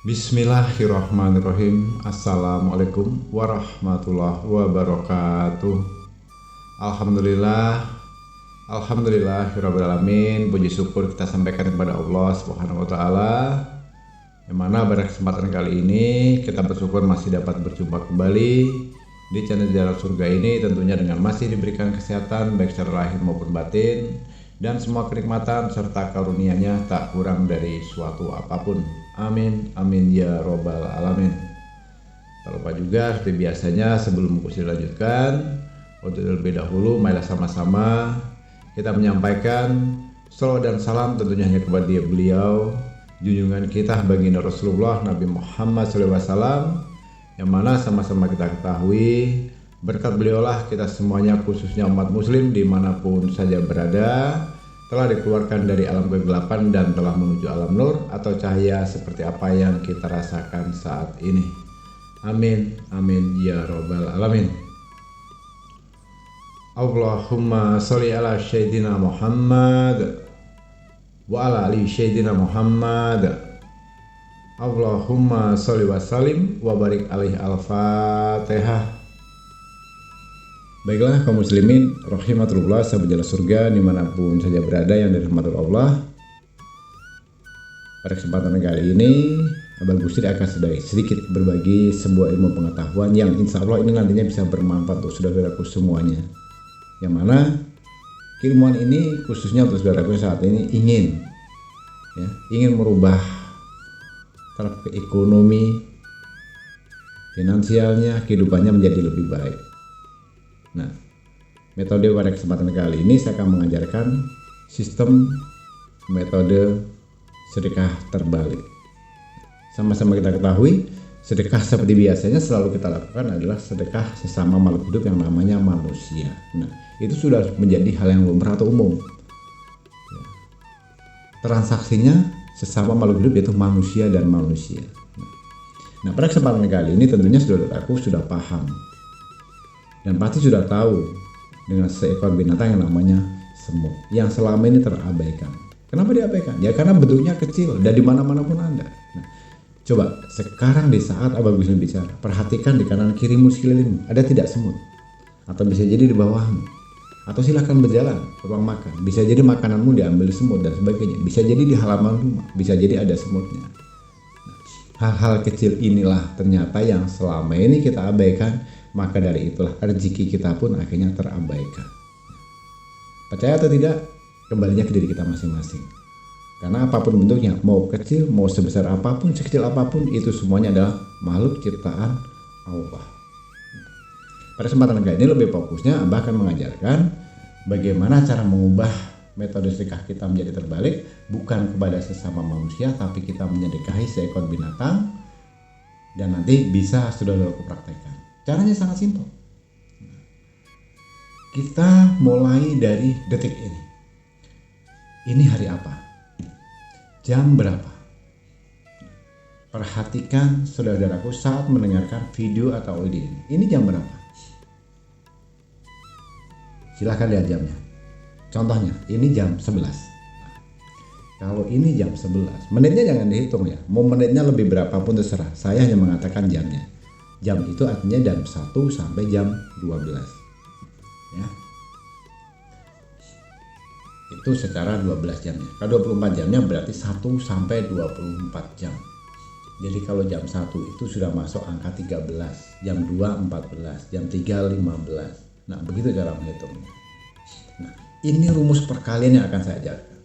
Bismillahirrahmanirrahim. Assalamualaikum warahmatullahi wabarakatuh. Alhamdulillahirrabbilalamin. Puji syukur kita sampaikan kepada Allah Subhanahu wa ta'ala, yang mana pada kesempatan kali ini kita bersyukur masih dapat berjumpa kembali di channel Jalan Surga ini, tentunya dengan masih diberikan kesehatan baik secara lahir maupun batin, dan semua kenikmatan serta karunia-Nya tak kurang dari suatu apapun. Amin, amin ya robbal alamin. Tak lupa juga seperti biasanya, sebelum kursi dilanjutkan, untuk terlebih dahulu marilah sama-sama kita menyampaikan salawat dan salam tentunya hanya kepada beliau, junjungan kita baginda Rasulullah Nabi Muhammad SAW, yang mana sama-sama kita ketahui berkat beliaulah kita semuanya, khususnya umat muslim dimanapun saja berada, telah dikeluarkan dari alam kegelapan dan telah menuju alam nur atau cahaya seperti apa yang kita rasakan saat ini. Amin, amin ya robbal alamin. Allahumma sholli ala sayyidina Muhammad wa ala ali sayyidina Muhammad. Allahumma sholli wa sallim wa barik alaihi. Al-Fatihah. Baiklah kaum muslimin rahimatullah, sahabat Jalan Surga dimanapun saja berada yang dirahmati Allah. Pada kesempatan kali ini Abang Gusri akan sedikit berbagi sebuah ilmu pengetahuan yang insya Allah ini nantinya bisa bermanfaat untuk saudara-saudaraku semuanya, yang mana keilmuan ini khususnya untuk saudaraku saat ini ingin merubah taraf ekonomi, finansialnya, kehidupannya menjadi lebih baik. Nah, metode pada kesempatan kali ini saya akan mengajarkan sistem metode sedekah terbalik. Sama-sama kita ketahui, sedekah seperti biasanya selalu kita lakukan adalah sedekah sesama makhluk hidup yang namanya manusia. Nah, itu sudah menjadi hal yang lumrah atau umum. Transaksinya sesama makhluk hidup yaitu manusia dan manusia. Nah, pada kesempatan kali ini tentunya saudaraku sudah paham dan pasti sudah tahu dengan seekor binatang yang namanya semut yang selama ini terabaikan. Kenapa diabaikan? Ya karena bentuknya kecil dan di mana-mana pun ada. Nah, coba sekarang di saat Abang Gusri bicara, perhatikan di kanan kirimu sekelilingmu, ada tidak semut? Atau bisa jadi di bawahmu. Atau silakan berjalan ke ruang makan, bisa jadi makananmu diambil semut dan sebagainya. Bisa jadi di halaman rumah, bisa jadi ada semutnya. Nah, hal-hal kecil inilah ternyata yang selama ini kita abaikan. Maka dari itulah rezeki kita pun akhirnya terabaikan. Percaya atau tidak, kembalinya ke diri kita masing-masing. Karena apapun bentuknya, mau kecil, mau sebesar apapun, sekecil apapun, itu semuanya adalah makhluk ciptaan Allah. Pada kesempatan kali ini lebih fokusnya Abah akan mengajarkan bagaimana cara mengubah metode sedekah kita menjadi terbalik, bukan kepada sesama manusia, tapi kita menyedekahi seekor binatang, dan nanti bisa sudah aku praktekkan. Caranya sangat simpel. Kita mulai dari detik ini. Ini hari apa? Jam berapa? Perhatikan saudara-saudaraku saat mendengarkan video atau audio ini. Ini jam berapa? Silahkan lihat jamnya. Contohnya, ini jam 11. Kalau ini jam 11, menitnya jangan dihitung ya. Mau menitnya lebih berapapun terserah. Saya hanya mengatakan jamnya. Jam itu artinya jam 1 sampai jam 12 ya. Itu secara 12 jamnya. Kalau 24 jamnya berarti 1 sampai 24 jam. Jadi kalau jam 1 itu sudah masuk angka 13, jam 2 14, jam 3 15. Nah, begitu cara menghitungnya. Nah, ini rumus perkalian yang akan saya ajarkan.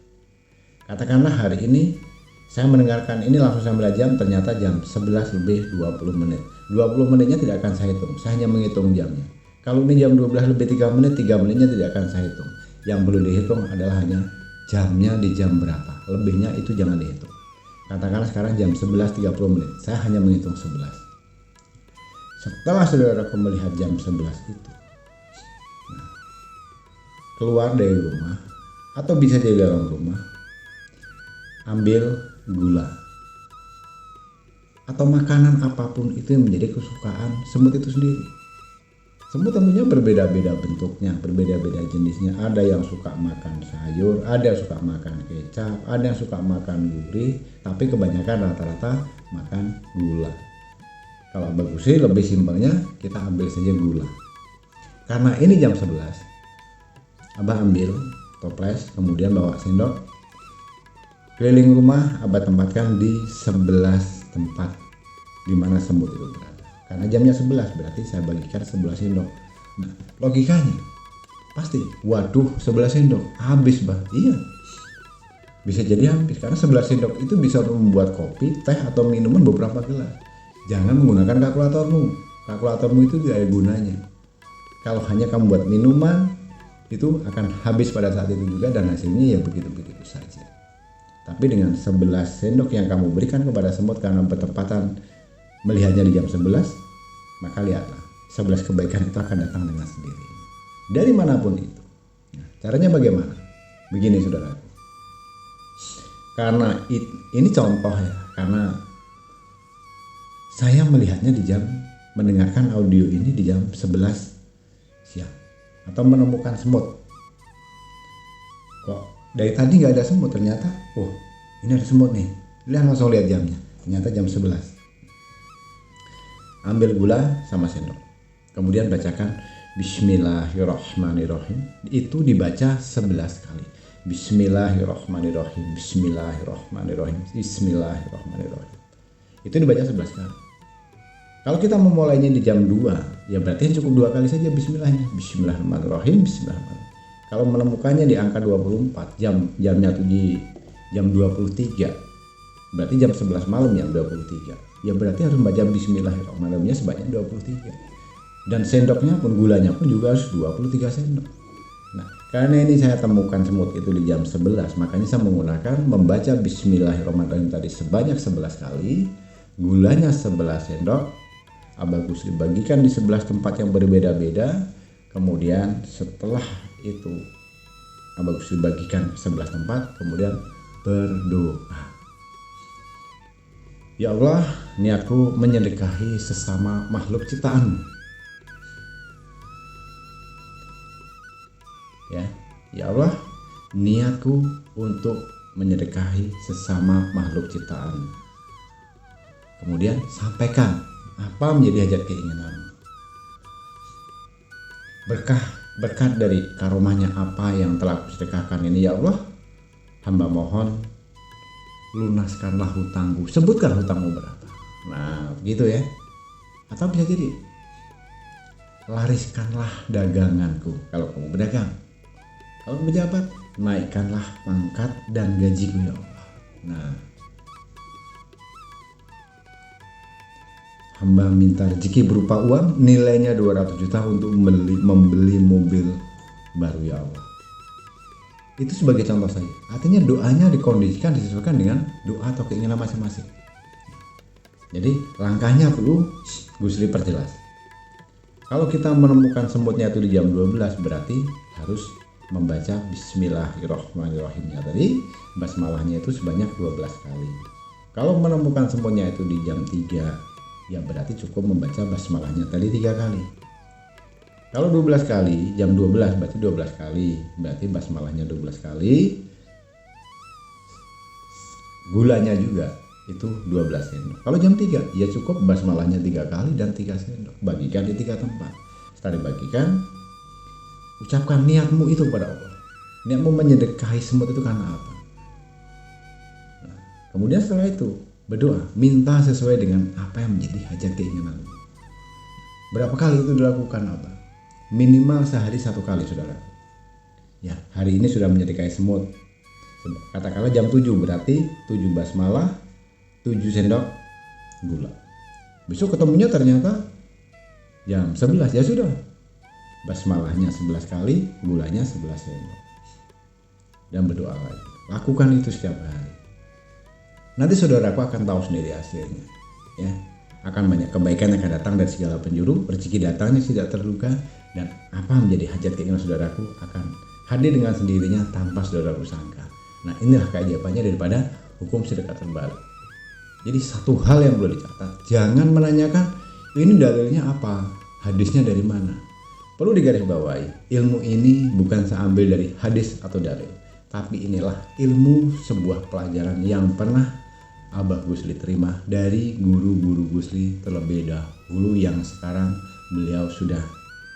Katakanlah hari ini saya mendengarkan ini langsung sampai jam, ternyata jam 11 lebih 20 menit. 20 menitnya tidak akan saya hitung, saya hanya menghitung jamnya. Kalau ini jam 12 lebih 3 menit, 3 menitnya tidak akan saya hitung. Yang perlu dihitung adalah hanya jamnya di jam berapa. Lebihnya itu jangan dihitung. Katakanlah sekarang jam 11.30 menit, saya hanya menghitung 11. Setelah saudara melihat jam 11 itu, nah, keluar dari rumah atau bisa di dalam rumah, ambil gula atau makanan apapun itu yang menjadi kesukaan semut itu sendiri. Semut tentunya berbeda-beda bentuknya, berbeda-beda jenisnya. Ada yang suka makan sayur, ada yang suka makan kecap, ada yang suka makan gurih, tapi kebanyakan rata-rata makan gula. Kalau bagus sih lebih simpelnya kita ambil saja gula. Karena ini jam 11, Abah ambil toples, kemudian bawa sendok. Keliling rumah Abah tempatkan di 11 tempat di mana semut itu berada. Karena jamnya 11 berarti saya bagikan 11 sendok. Nah, logikanya pasti, waduh 11 sendok habis bah. Iya, bisa jadi habis karena 11 sendok itu bisa membuat kopi, teh atau minuman beberapa gelas. Jangan menggunakan kalkulatormu. Kalkulatormu itu tidak ada gunanya. Kalau hanya kamu buat minuman, itu akan habis pada saat itu juga dan hasilnya ya begitu-begitu saja. Tapi dengan 11 sendok yang kamu berikan kepada semut karena bertepatan melihatnya di jam 11, maka lihatlah 11 kebaikan itu akan datang dengan sendiri dari manapun itu. Nah, caranya bagaimana? Begini saudaraku, karena ini contoh ya, karena saya melihatnya di jam, mendengarkan audio ini di jam 11 siang atau menemukan semut. Kok dari tadi nggak ada semut, ternyata oh ini ada semut nih. Langsung lihat jamnya, ternyata jam 11. Ambil gula sama sendok, kemudian bacakan Bismillahirrahmanirrahim. Itu dibaca 11 kali. Bismillahirrahmanirrahim, Bismillahirrahmanirrahim, Bismillahirrahmanirrahim. Itu dibaca 11 kali. Kalau kita memulainya di jam 2, ya berarti cukup 2 kali saja bismillahnya. Bismillahirrahmanirrahim, Bismillahirrahmanirrahim. Kalau menemukannya di angka 24, jamnya tuh di jam 23, berarti jam 11 malam jam 23. Ya berarti harus membaca Bismillahirrahmanirrahimnya sebanyak 23. Dan sendoknya pun, gulanya pun juga harus 23 sendok. Nah, karena ini saya temukan semut itu di jam 11, makanya saya menggunakan membaca Bismillahirrahmanirrahim tadi sebanyak 11 kali, gulanya 11 sendok, Abagus dibagikan di 11 tempat yang berbeda-beda. Kemudian setelah itu Abagus dibagikan 11 tempat, kemudian berdoa. Ya Allah, niatku menyedekahi sesama makhluk ciptaan. Ya Allah, niatku untuk menyedekahi sesama makhluk ciptaan. Kemudian sampaikan apa menjadi hajat keinginan. Berkat dari karomahnya apa yang telah kusedekahkan ini, ya Allah, hamba mohon lunaskanlah hutangku. Sebutkan hutangmu berapa. Nah, begitu ya. Atau bisa jadi lariskanlah daganganku kalau kamu berdagang. Kalau pejabat, naikkanlah pangkat dan gajiku ya Allah. Nah, hamba minta rezeki berupa uang nilainya 200 juta untuk membeli mobil baru ya Allah. Itu sebagai contoh saja. Artinya doanya dikondisikan, disesuaikan dengan doa atau keinginan masing-masing. Jadi langkahnya perlu Gusri perjelas. Kalau kita menemukan semutnya itu di jam 12, berarti harus membaca Bismillahirrahmanirrahimnya tadi, basmalahnya itu sebanyak 12 kali. Kalau menemukan semutnya itu di jam 3, ya berarti cukup membaca basmalahnya tadi 3 kali. Kalau 12 kali, jam 12 berarti 12 kali, berarti basmalahnya 12 kali. Gulanya juga itu 12 sendok. Kalau jam 3, ya cukup basmalahnya 3 kali dan 3 sendok. Bagikan di 3 tempat. Setelah dibagikan, ucapkan niatmu itu kepada Allah. Niatmu menyedekahi semut itu karena apa? Nah, kemudian setelah itu berdoa, minta sesuai dengan apa yang menjadi hajat keinginanmu. Berapa kali itu dilakukan apa? Minimal sehari 1 kali, saudara. Ya, hari ini sudah menyedekahi semut. Katakanlah jam 7, berarti 7 basmalah, 7 sendok gula. Besok ketemunya ternyata jam 11, ya sudah. Basmalahnya 11 kali, gulanya 11 sendok. Dan berdoa lagi. Lakukan itu setiap hari. Nanti saudaraku akan tahu sendiri hasilnya. Ya, akan banyak kebaikan yang akan datang dari segala penjuru, rezeki datangnya tidak terduga, dan apa menjadi hajat keinginan saudaraku akan hadir dengan sendirinya tanpa saudaraku sangka. Nah, inilah keajaibannya daripada hukum sedekah terbalik. Jadi satu hal yang perlu dicatat, jangan menanyakan ini dalilnya apa, hadisnya dari mana. Perlu digarisbawahi, ilmu ini bukan seambil dari hadis atau dalil, tapi inilah ilmu sebuah pelajaran yang pernah Abah Gusli terima dari guru-guru Gusli terlebih dahulu yang sekarang beliau sudah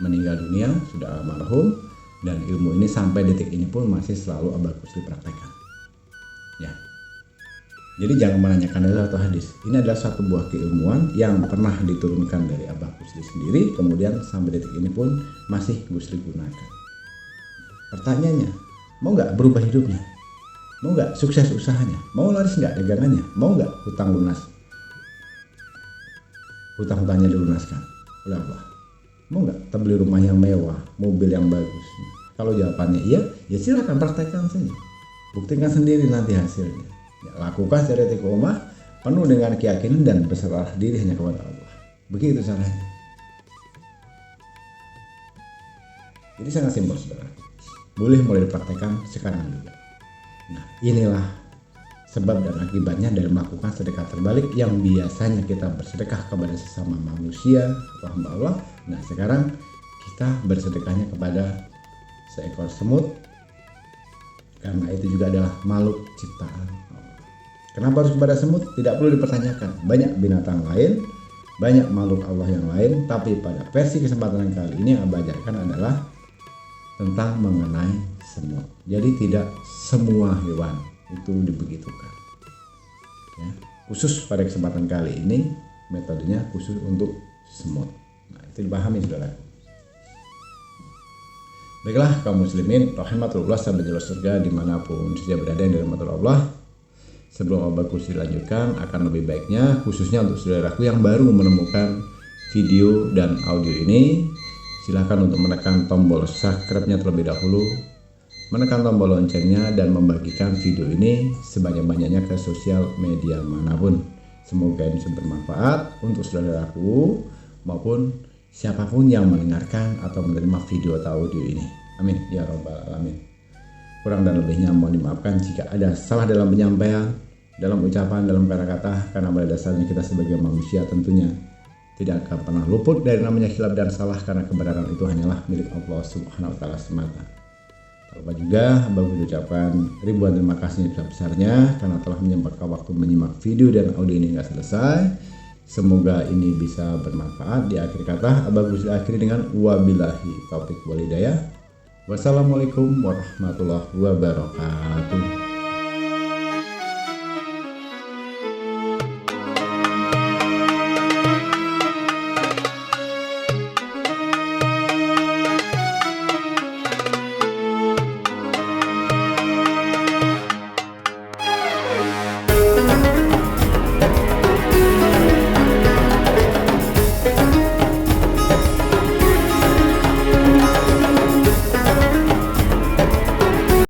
meninggal dunia, sudah almarhum, dan ilmu ini sampai detik ini pun masih selalu Abah Gusli praktekkan. Ya. Jadi jangan menanyakan dalil atau hadis. Ini adalah satu buah keilmuan yang pernah diturunkan dari Abah Gusli sendiri, kemudian sampai detik ini pun masih Gusli gunakan. Pertanyaannya, mau nggak berubah hidupnya? Mau nggak sukses usahanya? Mau laris nggak dagangannya? Mau nggak hutang lunas? Hutang-hutangnya dilunaskan oleh Allah. Mau nggak beli rumah yang mewah, mobil yang bagus? Kalau jawabannya iya, ya silakan praktekkan saja. Buktikan sendiri nanti hasilnya. Ya, lakukan secara istiqomah penuh dengan keyakinan dan berserah diri hanya kepada Allah. Begitu caranya. Jadi sangat simpel, saudara. Boleh mulai dipraktekkan sekarang juga. Nah, inilah sebab dan akibatnya dari melakukan sedekah terbalik yang biasanya kita bersedekah kepada sesama manusia atau hamba Allah. Nah, sekarang kita bersedekahnya kepada seekor semut, karena itu juga adalah makhluk ciptaan Allah. Kenapa harus kepada semut? Tidak perlu dipertanyakan. Banyak binatang lain, banyak makhluk Allah yang lain, tapi pada versi kesempatan kali ini yang Abah ajarkan adalah tentang mengenai semut. Jadi tidak semua hewan itu dibegitukan. Ya, khusus pada kesempatan kali ini metodenya khusus untuk semut. Nah, itu dipahami, saudara. Baiklah kaum muslimin rahimatullah, sahabat jalur surga dimanapun saja berada yang dirahmati Allah. Sebelum Abah Gusli lanjutkan, akan lebih baiknya khususnya untuk saudaraku yang baru menemukan video dan audio ini, silakan untuk menekan tombol subscribe-nya terlebih dahulu, menekan tombol loncengnya, dan membagikan video ini sebanyak-banyaknya ke sosial media manapun. Semoga ini bisa bermanfaat untuk saudaraku maupun siapapun yang mendengarkan atau menerima video atau audio ini. Amin ya rabbal alamin. Kurang dan lebihnya mohon dimaafkan jika ada salah dalam penyampaian, dalam ucapan, dalam kata-kata, karena pada dasarnya kita sebagai manusia tentunya tidak akan pernah luput dari namanya khilaf dan salah, karena kebenaran itu hanyalah milik Allah Subhanahu wa taala semata. Tak lupa juga Abah mengucapkan ribuan terima kasih besar-besarnya karena telah menyempatkan waktu menyimak video dan audio ini hingga selesai. Semoga ini bisa bermanfaat. Di akhir kata Abah Gusli akhiri dengan wabillahi taufik wal hidayah. Wassalamualaikum warahmatullahi wabarakatuh.